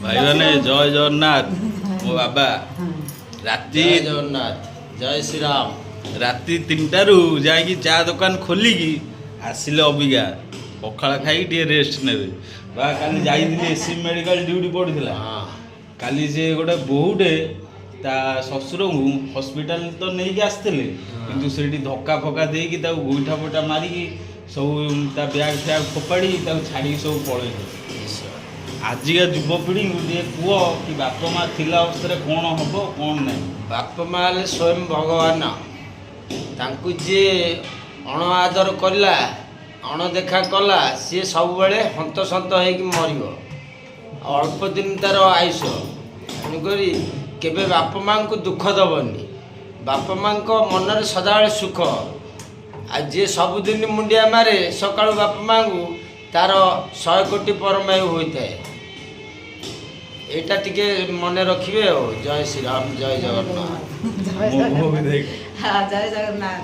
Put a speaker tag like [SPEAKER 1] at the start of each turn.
[SPEAKER 1] भाई मैंने जय जगन्नाथ मो बाबा राति
[SPEAKER 2] जय जगन्नाथ जय श्री राम।
[SPEAKER 1] राति 3टारू जाकि चा दुकान खोलिकी आसिले अबिका पखाला खाई टे रेस्ट नेबे बा काली जाइथिले एससी मेडिकल ड्यूटी पड़िथिला
[SPEAKER 2] हाँ
[SPEAKER 1] काली से गोटे बोहुटे ता ससुर को हॉस्पिटल तो नहीं के आसथिले किंतु सेठी धक्का फक्का देकी ता गोइठा फोटा मारिकी सब ता बैग फैग फोपाड़ी ता छाड़ी सब पळेले। आजिका युवपीढ़ी गोटे पुओ कि बाप माँ थिला अवस्था कौन हम कौन नहीं
[SPEAKER 2] बाप माँ हेले स्वयं भगवान तांकु जे अण आदर कला अणदेखा कला सी सब बेले हंतसंत होइकि मरिबो अल्प दिन तार आयुष तेणुकरी केबे बाप माँ को दुख दबनी बाप माँ को मनरे सदाबले सुख आ जे सबुदिन मुंडिया मारे सकाळु बाप माँ को तार 100 कोटी परमायु होता है। एटा टिके मने रखिबे। जय श्री राम जय जगन्नाथ।
[SPEAKER 1] मुँह भी देख
[SPEAKER 3] हाँ जय जगन्नाथ।